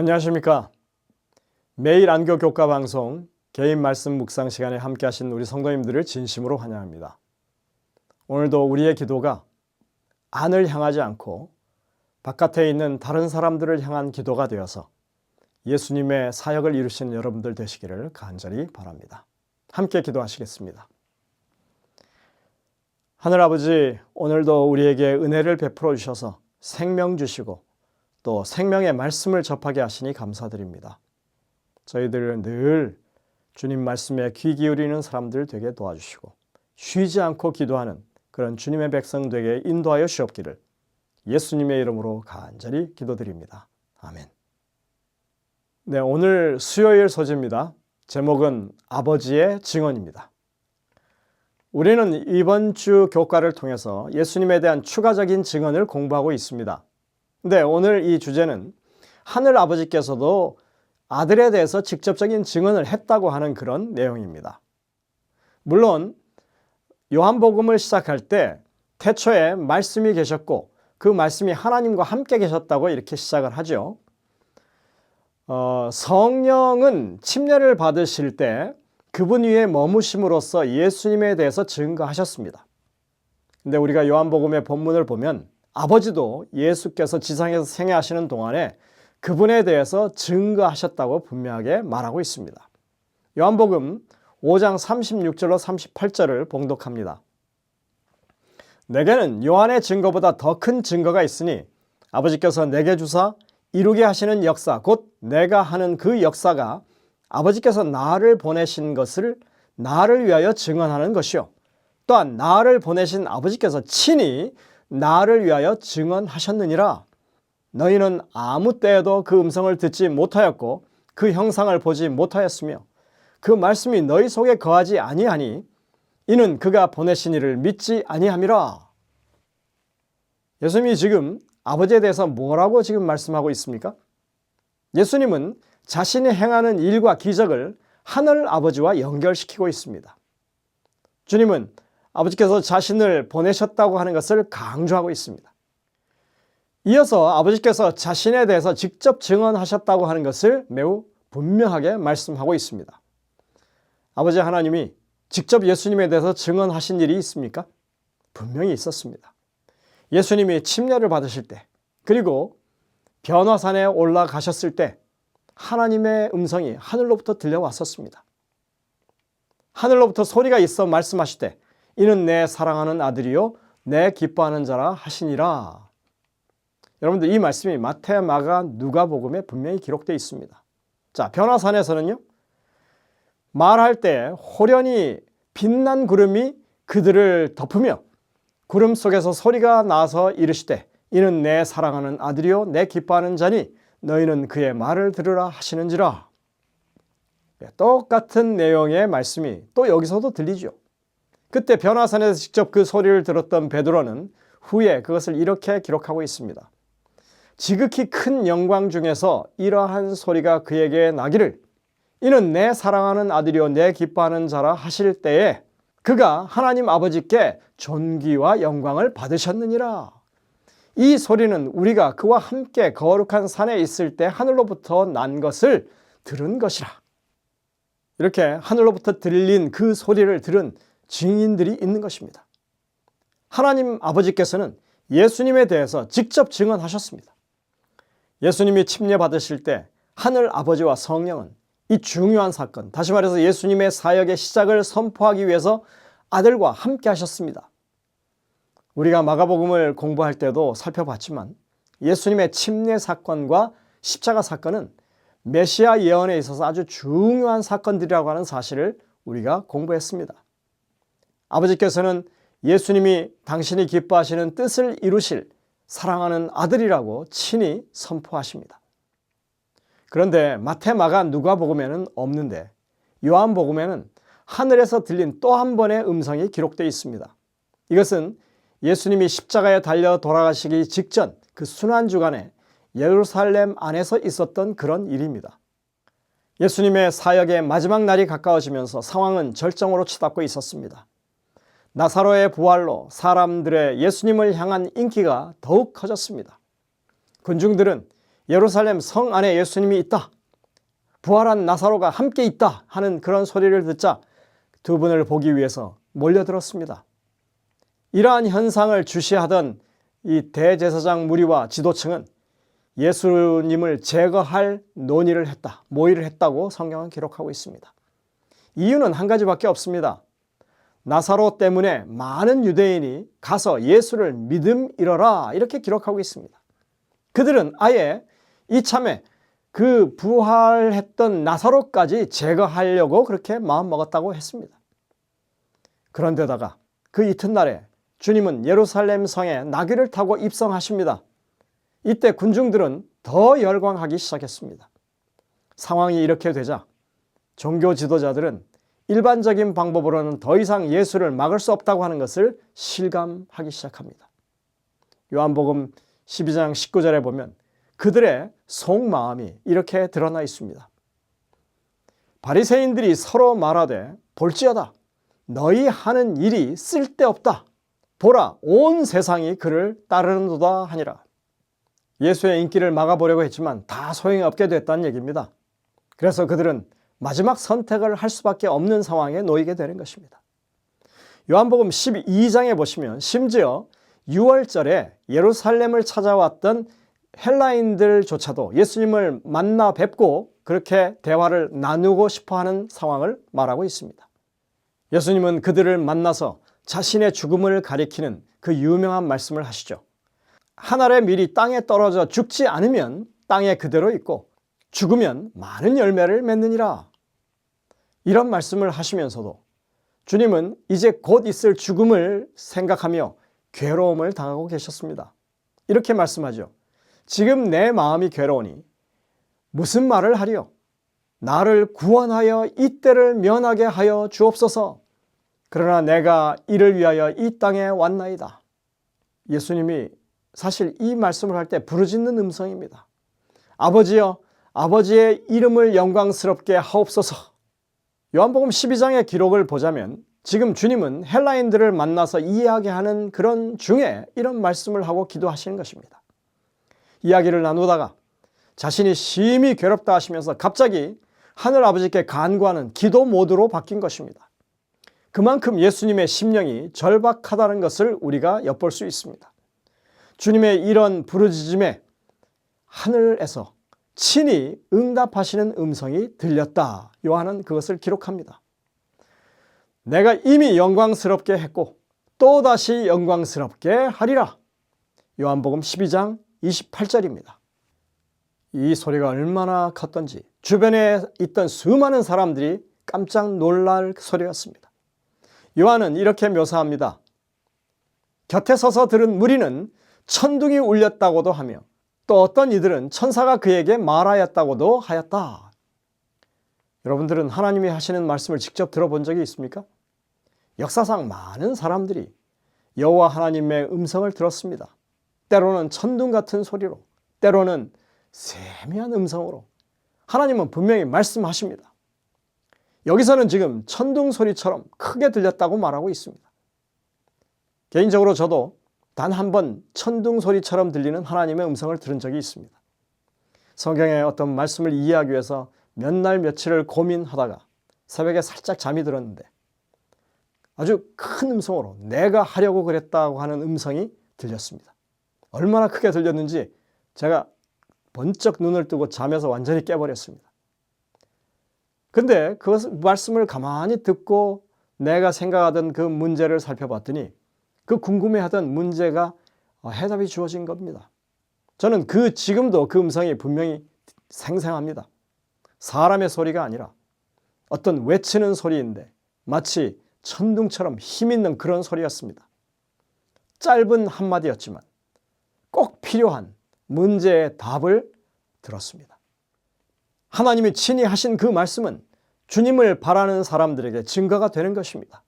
안녕하십니까. 매일 안교 교과 방송 개인 말씀 묵상 시간에 함께 하신 우리 성도님들을 진심으로 환영합니다. 오늘도 우리의 기도가 안을 향하지 않고 바깥에 있는 다른 사람들을 향한 기도가 되어서 예수님의 사역을 이루시는 여러분들 되시기를 간절히 바랍니다. 함께 기도하시겠습니다. 하늘아버지, 오늘도 우리에게 은혜를 베풀어 주셔서 생명 주시고 또 생명의 말씀을 접하게 하시니 감사드립니다. 저희들은 늘 주님 말씀에 귀 기울이는 사람들 되게 도와주시고 쉬지 않고 기도하는 그런 주님의 백성 되게 인도하여 주옵기를 예수님의 이름으로 간절히 기도드립니다. 아멘. 네, 오늘 수요일 소재입니다. 제목은 아버지의 증언입니다. 우리는 이번 주 교과를 통해서 예수님에 대한 추가적인 증언을 공부하고 있습니다. 근데 오늘 이 주제는 하늘 아버지께서도 아들에 대해서 직접적인 증언을 했다고 하는 그런 내용입니다. 물론 요한복음을 시작할 때 태초에 말씀이 계셨고 그 말씀이 하나님과 함께 계셨다고 이렇게 시작을 하죠. 성령은 침례를 받으실 때 그분 위에 머무심으로써 예수님에 대해서 증거하셨습니다. 근데 우리가 요한복음의 본문을 보면 아버지도 예수께서 지상에서 생애하시는 동안에 그분에 대해서 증거하셨다고 분명하게 말하고 있습니다. 요한복음 5장 36절로 38절을 봉독합니다. 내게는 요한의 증거보다 더 큰 증거가 있으니 아버지께서 내게 주사 이루게 하시는 역사 곧 내가 하는 그 역사가 아버지께서 나를 보내신 것을 나를 위하여 증언하는 것이요 또한 나를 보내신 아버지께서 친히 나를 위하여 증언하셨느니라. 너희는 아무 때에도 그 음성을 듣지 못하였고 그 형상을 보지 못하였으며 그 말씀이 너희 속에 거하지 아니하니 이는 그가 보내신 이를 믿지 아니함이라. 예수님이 지금 아버지에 대해서 뭐라고 지금 말씀하고 있습니까? 예수님은 자신이 행하는 일과 기적을 하늘 아버지와 연결시키고 있습니다. 주님은 아버지께서 자신을 보내셨다고 하는 것을 강조하고 있습니다. 이어서 아버지께서 자신에 대해서 직접 증언하셨다고 하는 것을 매우 분명하게 말씀하고 있습니다. 아버지 하나님이 직접 예수님에 대해서 증언하신 일이 있습니까? 분명히 있었습니다. 예수님이 침례를 받으실 때 그리고 변화산에 올라가셨을 때 하나님의 음성이 하늘로부터 들려왔었습니다. 하늘로부터 소리가 있어 말씀하실 때 이는 내 사랑하는 아들이요 내 기뻐하는 자라 하시니라. 여러분들 이 말씀이 마태, 마가, 누가복음에 분명히 기록되어 있습니다. 자, 변화산에서는요. 말할 때 호련히 빛난 구름이 그들을 덮으며 구름 속에서 소리가 나서 이르시되 이는 내 사랑하는 아들이요 내 기뻐하는 자니 너희는 그의 말을 들으라 하시는지라. 똑같은 내용의 말씀이 또 여기서도 들리죠. 그때 변화산에서 직접 그 소리를 들었던 베드로는 후에 그것을 이렇게 기록하고 있습니다. 지극히 큰 영광 중에서 이러한 소리가 그에게 나기를 이는 내 사랑하는 아들이요 내 기뻐하는 자라 하실 때에 그가 하나님 아버지께 존귀와 영광을 받으셨느니라. 이 소리는 우리가 그와 함께 거룩한 산에 있을 때 하늘로부터 난 것을 들은 것이라. 이렇게 하늘로부터 들린 그 소리를 들은 증인들이 있는 것입니다. 하나님 아버지께서는 예수님에 대해서 직접 증언하셨습니다. 예수님이 침례 받으실 때 하늘 아버지와 성령은 이 중요한 사건, 다시 말해서 예수님의 사역의 시작을 선포하기 위해서 아들과 함께 하셨습니다. 우리가 마가복음을 공부할 때도 살펴봤지만 예수님의 침례 사건과 십자가 사건은 메시아 예언에 있어서 아주 중요한 사건들이라고 하는 사실을 우리가 공부했습니다. 아버지께서는 예수님이 당신이 기뻐하시는 뜻을 이루실 사랑하는 아들이라고 친히 선포하십니다. 그런데 마태, 마가, 누가복음에는 없는데 요한복음에는 하늘에서 들린 또 한 번의 음성이 기록되어 있습니다. 이것은 예수님이 십자가에 달려 돌아가시기 직전 그 순환주간에 예루살렘 안에서 있었던 그런 일입니다. 예수님의 사역의 마지막 날이 가까워지면서 상황은 절정으로 치닫고 있었습니다. 나사로의 부활로 사람들의 예수님을 향한 인기가 더욱 커졌습니다. 군중들은 예루살렘 성 안에 예수님이 있다, 부활한 나사로가 함께 있다 하는 그런 소리를 듣자 두 분을 보기 위해서 몰려들었습니다. 이러한 현상을 주시하던 이 대제사장 무리와 지도층은 예수님을 제거할 논의를 했다, 모의를 했다고 성경은 기록하고 있습니다. 이유는 한 가지밖에 없습니다. 나사로 때문에 많은 유대인이 가서 예수를 믿음 잃어라 이렇게 기록하고 있습니다. 그들은 아예 이참에 그 부활했던 나사로까지 제거하려고 그렇게 마음먹었다고 했습니다. 그런데다가 그 이튿날에 주님은 예루살렘 성에 나귀를 타고 입성하십니다. 이때 군중들은 더 열광하기 시작했습니다. 상황이 이렇게 되자 종교 지도자들은 일반적인 방법으로는 더 이상 예수를 막을 수 없다고 하는 것을 실감하기 시작합니다. 요한복음 12장 19절에 보면 그들의 속마음이 이렇게 드러나 있습니다. 바리새인들이 서로 말하되 볼지어다 너희 하는 일이 쓸데없다. 보라 온 세상이 그를 따르는도다 하니라. 예수의 인기를 막아보려고 했지만 다 소용이 없게 됐다는 얘기입니다. 그래서 그들은 마지막 선택을 할 수밖에 없는 상황에 놓이게 되는 것입니다. 요한복음 12장에 보시면 심지어 6월절에 예루살렘을 찾아왔던 헬라인들조차도 예수님을 만나 뵙고 그렇게 대화를 나누고 싶어하는 상황을 말하고 있습니다. 예수님은 그들을 만나서 자신의 죽음을 가리키는 그 유명한 말씀을 하시죠. 한 알의 밀이 땅에 떨어져 죽지 않으면 땅에 그대로 있고 죽으면 많은 열매를 맺느니라. 이런 말씀을 하시면서도 주님은 이제 곧 있을 죽음을 생각하며 괴로움을 당하고 계셨습니다. 이렇게 말씀하죠. 지금 내 마음이 괴로우니 무슨 말을 하리요? 나를 구원하여 이 때를 면하게 하여 주옵소서. 그러나 내가 이를 위하여 이 땅에 왔나이다. 예수님이 사실 이 말씀을 할 때 부르짖는 음성입니다. 아버지여, 아버지의 이름을 영광스럽게 하옵소서. 요한복음 12장의 기록을 보자면 지금 주님은 헬라인들을 만나서 이야기하는 그런 중에 이런 말씀을 하고 기도하시는 것입니다. 이야기를 나누다가 자신이 심히 괴롭다 하시면서 갑자기 하늘 아버지께 간구하는 기도 모드로 바뀐 것입니다. 그만큼 예수님의 심령이 절박하다는 것을 우리가 엿볼 수 있습니다. 주님의 이런 부르짖음에 하늘에서 친히 응답하시는 음성이 들렸다. 요한은 그것을 기록합니다. 내가 이미 영광스럽게 했고 또다시 영광스럽게 하리라. 요한복음 12장 28절입니다. 이 소리가 얼마나 컸던지 주변에 있던 수많은 사람들이 깜짝 놀랄 소리였습니다. 요한은 이렇게 묘사합니다. 곁에 서서 들은 무리는 천둥이 울렸다고도 하며 또 어떤 이들은 천사가 그에게 말하였다고도 하였다. 여러분들은 하나님이 하시는 말씀을 직접 들어본 적이 있습니까? 역사상 많은 사람들이 여호와 하나님의 음성을 들었습니다. 때로는 천둥 같은 소리로, 때로는 세미한 음성으로 하나님은 분명히 말씀하십니다. 여기서는 지금 천둥 소리처럼 크게 들렸다고 말하고 있습니다. 개인적으로 저도 단 한 번 천둥 소리처럼 들리는 하나님의 음성을 들은 적이 있습니다. 성경의 어떤 말씀을 이해하기 위해서 몇 날 며칠을 고민하다가 새벽에 살짝 잠이 들었는데 아주 큰 음성으로 내가 하려고 그랬다고 하는 음성이 들렸습니다. 얼마나 크게 들렸는지 제가 번쩍 눈을 뜨고 잠에서 완전히 깨버렸습니다. 근데 그 말씀을 가만히 듣고 내가 생각하던 그 문제를 살펴봤더니 그 궁금해하던 문제가 해답이 주어진 겁니다. 저는 지금도 그 음성이 분명히 생생합니다. 사람의 소리가 아니라 어떤 외치는 소리인데 마치 천둥처럼 힘있는 그런 소리였습니다. 짧은 한마디였지만 꼭 필요한 문제의 답을 들었습니다. 하나님이 친히 하신 그 말씀은 주님을 바라는 사람들에게 증거가 되는 것입니다.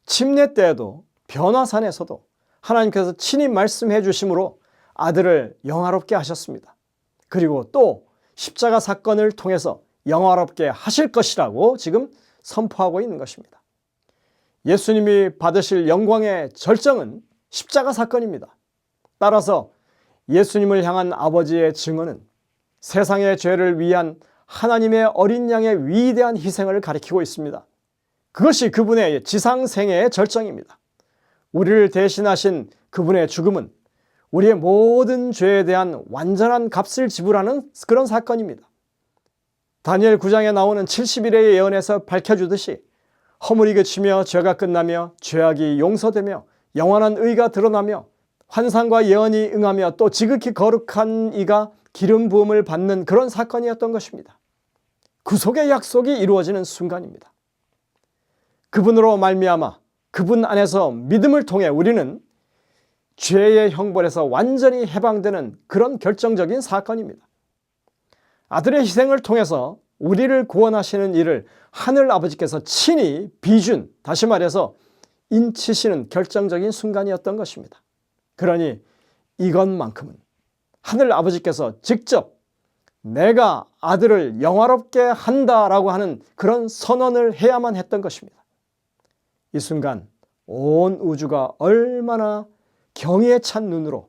침례 때에도 변화산에서도 하나님께서 친히 말씀해 주심으로 아들을 영화롭게 하셨습니다. 그리고 또 십자가 사건을 통해서 영화롭게 하실 것이라고 지금 선포하고 있는 것입니다. 예수님이 받으실 영광의 절정은 십자가 사건입니다. 따라서 예수님을 향한 아버지의 증언은 세상의 죄를 위한 하나님의 어린 양의 위대한 희생을 가리키고 있습니다. 그것이 그분의 지상생애의 절정입니다. 우리를 대신하신 그분의 죽음은 우리의 모든 죄에 대한 완전한 값을 지불하는 그런 사건입니다. 다니엘 9장에 나오는 70일의 예언에서 밝혀주듯이 허물이 그치며 죄가 끝나며 죄악이 용서되며 영원한 의가 드러나며 환상과 예언이 응하며 또 지극히 거룩한 이가 기름 부음을 받는 그런 사건이었던 것입니다. 구속의 약속이 이루어지는 순간입니다. 그분으로 말미암아 그분 안에서 믿음을 통해 우리는 죄의 형벌에서 완전히 해방되는 그런 결정적인 사건입니다. 아들의 희생을 통해서 우리를 구원하시는 일을 하늘 아버지께서 친히 비준, 다시 말해서 인치시는 결정적인 순간이었던 것입니다. 그러니 이것만큼은 하늘 아버지께서 직접 내가 아들을 영화롭게 한다라고 하는 그런 선언을 해야만 했던 것입니다. 이 순간 온 우주가 얼마나 경의에 찬 눈으로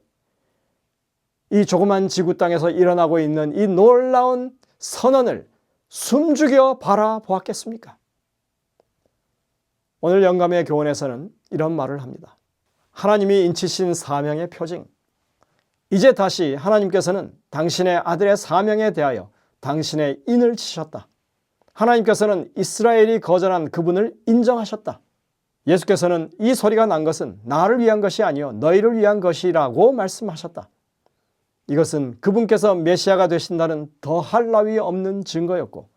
이 조그만 지구 땅에서 일어나고 있는 이 놀라운 선언을 숨죽여 바라보았겠습니까? 오늘 영감의 교훈에서는 이런 말을 합니다. 하나님이 인치신 사명의 표징, 이제 다시 하나님께서는 당신의 아들의 사명에 대하여 당신의 인을 치셨다. 하나님께서는 이스라엘이 거절한 그분을 인정하셨다. 예수께서는 이 소리가 난 것은 나를 위한 것이 아니요 너희를 위한 것이라고 말씀하셨다. 이것은 그분께서 메시아가 되신다는 더할 나위 없는 증거였고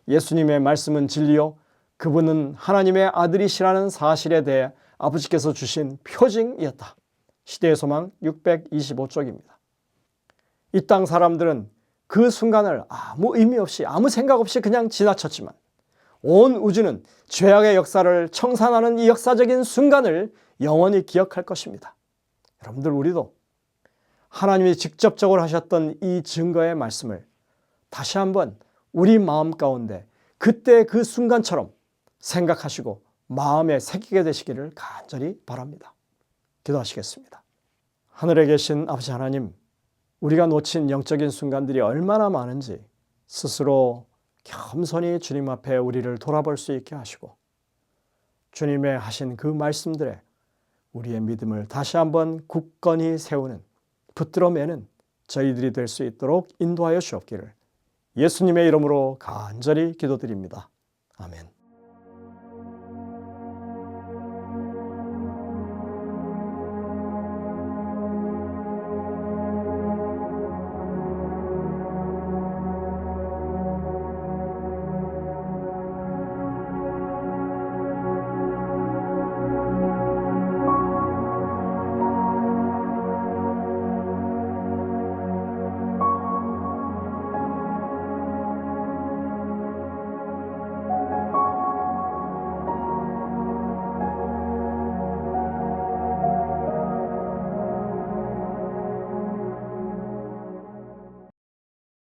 예수님의 말씀은 진리요 그분은 하나님의 아들이시라는 사실에 대해 아버지께서 주신 표징이었다. 시대의 소망 625쪽입니다. 이 땅 사람들은 그 순간을 아무 의미 없이 아무 생각 없이 그냥 지나쳤지만 온 우주는 죄악의 역사를 청산하는 이 역사적인 순간을 영원히 기억할 것입니다. 여러분들 우리도 하나님이 직접적으로 하셨던 이 증거의 말씀을 다시 한번 우리 마음 가운데 그때 그 순간처럼 생각하시고 마음에 새기게 되시기를 간절히 바랍니다. 기도하시겠습니다. 하늘에 계신 아버지 하나님, 우리가 놓친 영적인 순간들이 얼마나 많은지 스스로 겸손히 주님 앞에 우리를 돌아볼 수 있게 하시고 주님의 하신 그 말씀들에 우리의 믿음을 다시 한번 굳건히 세우는 붙들어 매는 저희들이 될 수 있도록 인도하여 주옵기를 예수님의 이름으로 간절히 기도드립니다. 아멘.